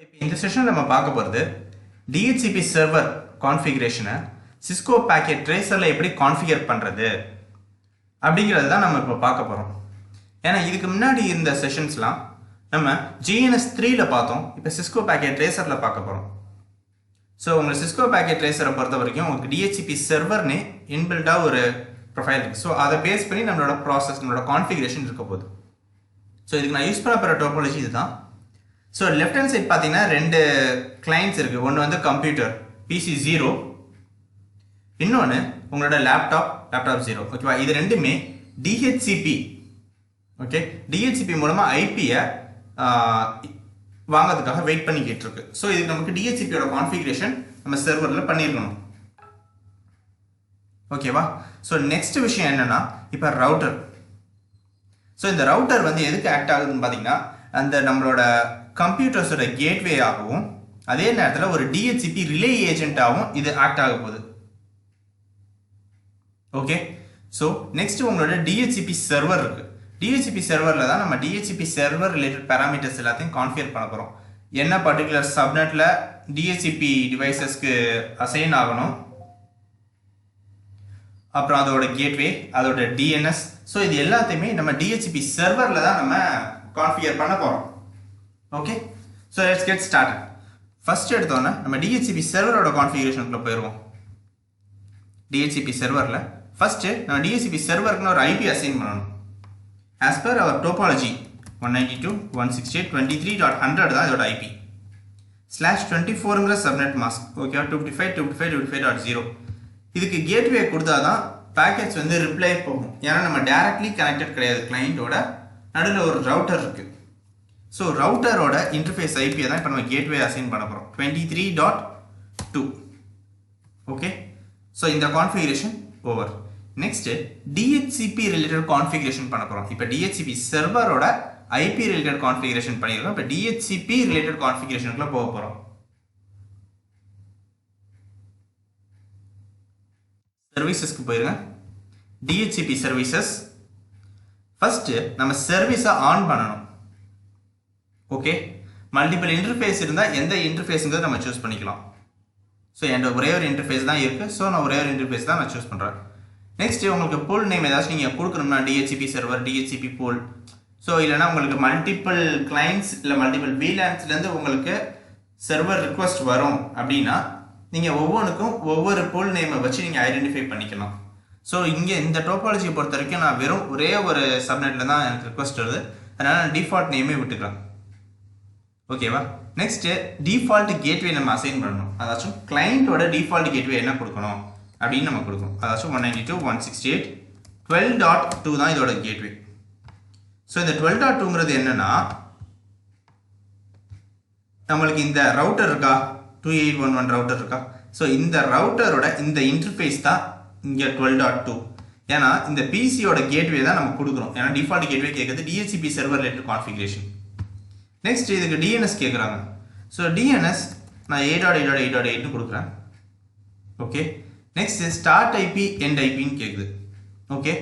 இப்போ இந்த செஷன் நம்ம பார்க்க போகிறது DHCP சர்வர் கான்ஃபிகரேஷனை சிஸ்கோ பேக்கெட் ட்ரேசரில் எப்படி கான்ஃபிகர் பண்ணுறது அப்படிங்கிறது தான் நம்ம இப்போ பார்க்க போகிறோம். ஏன்னா இதுக்கு முன்னாடி இந்த செஷன்ஸ்லாம் நம்ம GNS 3ல் பார்த்தோம். இப்போ சிஸ்கோ பேக்கெட் ட்ரேசரில் பார்க்க போகிறோம். ஸோ உங்கள் சிஸ்கோ பேக்கெட் ட்ரேசரை பொறுத்த வரைக்கும் உங்களுக்கு DHCP சர்வர்னே இன்பில்டாக ஒரு ப்ரொஃபைல் இருக்குது. ஸோ அதை பேஸ் பண்ணி நம்மளோட ப்ராசஸ் நம்மளோட கான்ஃபிகரேஷன் இருக்க போகுது. ஸோ இதுக்கு நான் யூஸ் பண்ண போகிற டோபாலஜி இதுதான். ஸோ லெஃப்ட் ஹேண்ட் சைட் பார்த்தீங்கன்னா ரெண்டு கிளைண்ட்ஸ் இருக்குது. ஒன்று வந்து கம்ப்யூட்டர் PC0, இன்னொன்று உங்களோட லேப்டாப் 0. ஓகேவா? இது ரெண்டுமே DHCP. ஓகே, DHCP மூலமாக ஐபியை வாங்கிறதுக்காக வெயிட் பண்ணிக்கிட்டு இருக்கு. ஸோ இதுக்கு நமக்கு DHCPயோட கான்ஃபிகரேஷன் நம்ம சர்வரில் பண்ணியிருக்கணும். ஓகேவா? ஸோ நெக்ஸ்ட் விஷயம் என்னன்னா, இப்போ ரவுட்டர். ஸோ இந்த ரவுட்டர் வந்து எதுக்கு ஆக்ட் ஆகுதுன்னு பார்த்தீங்கன்னா, அந்த நம்மளோட கம்ப்யூட்டர்ஸோட கேட்வே ஆகவும் அதே நேரத்தில் ஒரு DHCP ரிலே ஏஜென்ட்டாகவும் இது ஆக்ட் ஆக போகுது. ஓகே, ஸோ நெக்ஸ்ட் உங்களோட DHCP சர்வர் இருக்கு. DHCP சர்வரில் தான் நம்ம DHCP சர்வர் ரிலேட்டட் பேராமீட்டர்ஸ் எல்லாத்தையும் கான்ஃபிகர் பண்ண போகிறோம். என்ன பர்டிகுலர் சப்நெட்டில் DHCP டிவைசஸ்க்கு அசைன் ஆகணும், அப்புறம் அதோட கேட்வே, அதோட DNS. ஸோ இது எல்லாத்தையுமே நம்ம DHCP சர்வரில் தான் நம்ம கான்ஃபிகர் பண்ண போகிறோம். Okay, so let's get started. First எடுத்தோன்னா நம்ம DHCP சர்வரோட கான்ஃபிகரேஷனுக்குள்ள போயிடுவோம். DHCP சர்வரில் ஃபர்ஸ்ட் நம்ம DHCP சர்வருக்குன்னு ஒரு IP அசைன் பண்ணணும். ஆஸ் பர் அவர் டோபாலஜி 192.168.23.100 தான் இதோட IP. /24ங்கிற சப்நெட் மாஸ்க். ஓகே, 255.255.255.0. இதுக்கு கேட்வே கொடுத்தா தான் பேக்கெட்ஸ் வந்து ரிப்ளை போகும். ஏன்னா நம்ம டைரக்ட்லி கனெக்டட் கிடையாது, கிளைண்டோட நடுவில் ஒரு ரவுட்டர் இருக்குது. ஸோ ரவுட்டரோட இன்டர்ஃபேஸ் ஐபியை தான் இப்போ நம்ம கேட்வே அசைன் பண்ண போகிறோம், 23.2. ஓகே, ஸோ இந்த configuration over. Next DHCP related configuration பண்ண போகிறோம். இப்போ DHCP சர்வரோட IP ரிலேட்டட் கான்ஃபிகரேஷன் பண்ணியிருக்கோம். இப்போ DHCP ரிலேட்டட் கான்ஃபிகரேஷனுக்குள்ள போக போகிறோம். சர்வீசஸ்க்கு போயிருங்க. DHCP services. ஃபர்ஸ்ட் நம்ம சர்வீஸை ஆன் பண்ணணும். ஓகே, மல்டிபிள் இன்டர்ஃபேஸ் இருந்தால் எந்த இன்டர்ஃபேஸுங்கிறத நம்ம சூஸ் பண்ணிக்கலாம். ஸோ என்கிட்ட ஒரே ஒரு இன்டர்ஃபேஸ் தான் இருக்குது. ஸோ நான் ஒரே ஒரு இன்டர்ஃபேஸ் தான் நான் சூஸ் பண்ணுறேன். நெக்ஸ்ட் உங்களுக்கு பூல் நேம் ஏதாச்சும் நீங்கள் கொடுக்கணும்னா DHCP server, DHCP pool. So இல்லைனா உங்களுக்கு மல்டிபிள் கிளைண்ட்ஸ் இல்லை மல்டிபிள் VLANsலேருந்து உங்களுக்கு சர்வர் ரிக்வஸ்ட் வரும் அப்படின்னா நீங்கள் ஒவ்வொன்றுக்கும் ஒவ்வொரு பூல் நேமை வச்சு நீங்கள் ஐடென்டிஃபை பண்ணிக்கலாம். ஸோ இங்கே இந்த டோபாலஜியை பொறுத்த வரைக்கும் நான் வெறும் ஒரே ஒரு சப்நெட்டில் தான் எனக்கு ரிக்வஸ்ட் வருது. அதனால் நான் டிஃபால்ட் நேமே விட்டுக்கிறேன். ஓகேவா? நெக்ஸ்ட் டிஃபால்ட் கேட்வே நம்ம அசைன் பண்ணணும். அதாச்சும் கிளைண்டோட டிஃபால்ட் கேட்வே என்ன கொடுக்கணும் அப்படின்னு நம்ம கொடுக்கணும். அதாச்சும் 192.168.12.2 தான் இதோட கேட்வே. ஸோ இந்த 12.2ங்கிறது என்னன்னா, நம்மளுக்கு இந்த ரவுட்டர் இருக்கா, 2811 ரவுட்டர் இருக்கா. ஸோ இந்த ரவுட்டரோட இந்த இன்டர்ஃபேஸ் தான் இங்கே 12.2. ஏன்னா இந்த பிசியோட கேட்வே தான் நம்ம கொடுக்குறோம். ஏன்னா டிஃபால்ட் கேட்வே கேட்குறது DHCP server related configuration. Next இதுக்கு DNS கேட்குறாங்க. ஸோ DNS நான் 8.8.8.8 கொடுக்குறேன். Okay, next start IP end ஐபின்னு கேட்குது. ஓகே,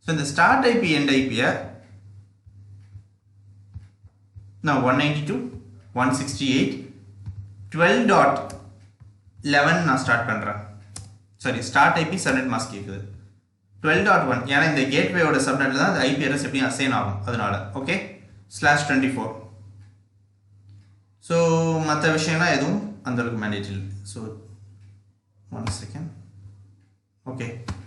ஸோ இந்த ஸ்டார்ட் IP எண்ட் ஐபியை நான் 192.168.12.11 நான் ஸ்டார்ட் பண்ணுறேன். Sorry, start IP subnet mask கேட்குது 12.1. ஏன்னா இந்த கேட்வேயோட சப்நெட்டில் தான் அந்த IP அட்ரஸ் எப்படியும் அசைன் ஆகும், அதனால. ஓகே, /24. ஸோ மற்ற விஷயம்லாம் எதுவும் அந்தளவுக்கு மேண்டேட்டரி இல்லை. So 1 second. Okay,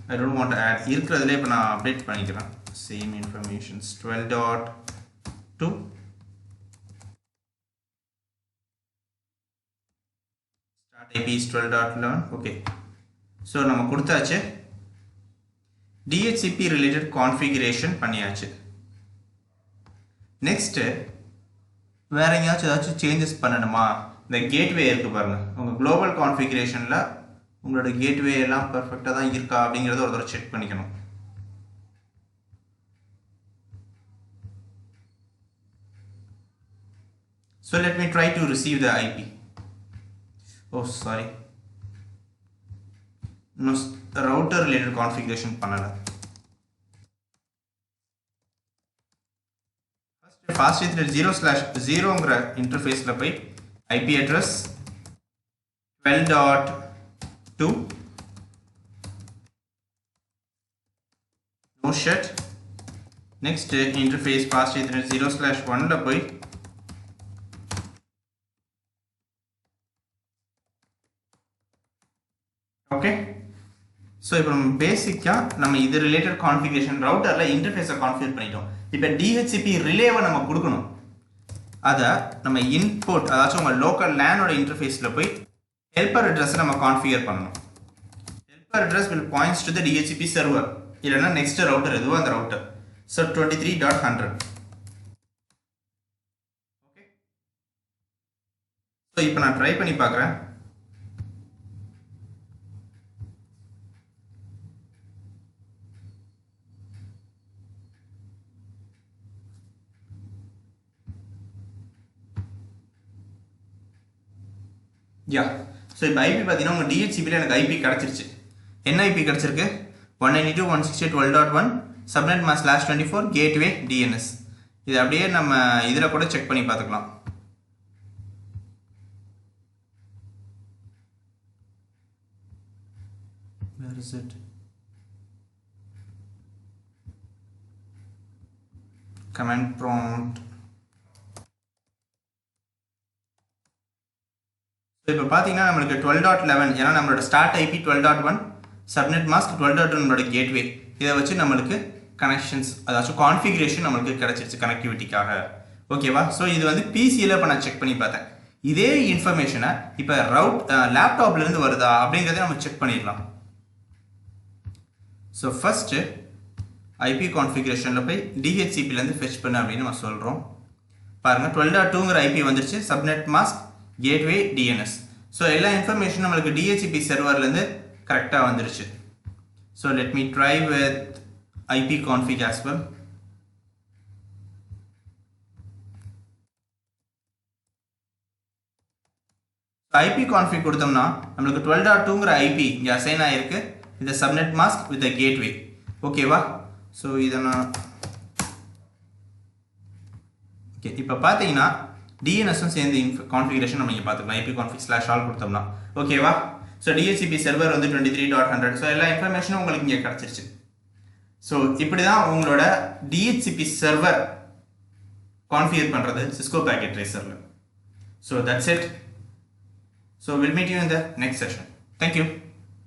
I don't want to add. இருக்கிறதுலே இப்போ நான் அப்டேட் பண்ணிக்கிறேன். Same informations 12.2 start IP is 12.11. Okay, so நம்ம கொடுத்தாச்சு. DHCP ரிலேட்டட் கான்ஃபிகரேஷன் பண்ணியாச்சு. நெக்ஸ்ட்டு வேற எங்கேயாச்சும் ஏதாச்சும் சேஞ்சஸ் பண்ணணுமா? இந்த கேட்வே இருக்குது பாருங்கள், உங்கள் குளோபல் கான்ஃபிகரேஷனில் உங்களோட கேட்வே எல்லாம் பர்ஃபெக்டாக தான் இருக்கா அப்படிங்கிறத ஒரு தடவை செக் பண்ணிக்கணும். So let me try to receive the IP. Oh sorry, இன்னும் ரவுட்டர் ரிலேட்டட் கான்ஃபிகரேஷன் பண்ணலை. fastEthernet 0/0ங்கிற இன்டர்ஃபேஸில் போய் IP address 12.2 no shut. Next interface pass 0/1 ல போய் ஓகே. ஸோ இப்போ நம்ம பேசிக்காக நம்ம இது ரிலேட்டட் கான்ஃபிகரேஷன் ரவுட்டரில் இன்டர்ஃபேஸை கான்ஃபிகர் பண்ணிட்டோம். இப்போ DHCP ரிலேவை நம்ம கொடுக்கணும். அதை நம்ம இன்புட் அதாச்சும் உங்கள் லோக்கல் லேனோட இன்டர்ஃபேஸில் போய் ஹெல்பர் அட்ரஸை நம்ம கான்ஃபிகர் பண்ணணும். Helper address will points to the DHCP server இல்லைன்னா நெக்ஸ்ட் ரவுட்டர் எதுவோ அந்த ரவுட்டர். ஸோ 23.100. ஓகே. ஸோ இப்போ நான் ட்ரை பண்ணி பார்க்குறேன். யா. ஸோ இப்போ ஐபி பார்த்தீங்கன்னா உங்கள் DHCPயில் எனக்கு ஐபி கிடச்சிருச்சு. என்ன ஐபி கிடச்சிருக்கு? 192.168.12.1 சப்நெட் மாஸ்க் /24 கேட்வே DNS. இது அப்படியே நம்ம இதில் கூட செக் பண்ணி பார்த்துக்கலாம். Where is it? Command prompt. இப்போ பார்த்தீங்கன்னா நம்மளுக்கு 12.11 ஏன்னா நம்மளோட ஸ்டார்ட் ஐபி 12.1 சப்நெட் மாஸ்க் 12.1 நம்மளோட கேட்வே இதை வச்சு நம்மளுக்கு கனெக்ஷன்ஸ் அதாச்சும் கான்ஃபிகரேஷன் நம்மளுக்கு கிடச்சிருச்சு கனெக்டிவிட்டிக்காக. ஓகேவா? ஸோ இது வந்து பிசியில் இப்போ நான் செக் பண்ணி பார்த்தேன். இதே இன்ஃபர்மேஷனை இப்போ லேப்டாப்லேருந்து வருதா அப்படிங்கிறத நம்ம செக் பண்ணிடலாம். ஸோ ஃபஸ்ட்டு ஐபி கான்ஃபிகரேஷனில் போய் DHCPலேருந்து ஃபெச் பண்ணு அப்படின்னு நம்ம சொல்கிறோம். பாருங்கள் 12.2ங்கிற ஐபி வந்துருச்சு. Subnet mask gateway DNS. So எல்லா இன்ஃபர்மேஷன் நம்மளுக்கு DHCP சர்வர்லேருந்து கரெக்டாக வந்துருச்சு. So let me try with IP config as well. IP config கொடுத்தோம்னா நம்மளுக்கு 12.2ங்கிற IP இங்கே அசைன் ஆகிருக்கு. இந்த சப்நெட் மாஸ்க் வித் கேட்வே. ஓகேவா? ஸோ இதை நான் ஓகே இப்போ பார்த்தீங்கன்னா DNSம் சேர்ந்து கான்ஃபிகரேஷன் நம்ம இங்கே பார்த்துக்கலாம். IP config /all கொடுத்தோம்னா ஓகேவா? ஸோ DHCP சர்வர் வந்து 23.100. ஸோ எல்லா இன்ஃபர்மேஷனும் உங்களுக்கு இங்கே கிடச்சிருச்சு. ஸோ இப்படி தான் உங்களோட DHCP சர்வர் கான்ஃபிகர் பண்ணுறது சிஸ்கோ பேக்கெட் ட்ரேசரில். So that's it. So will meet you in the next session. Thank you.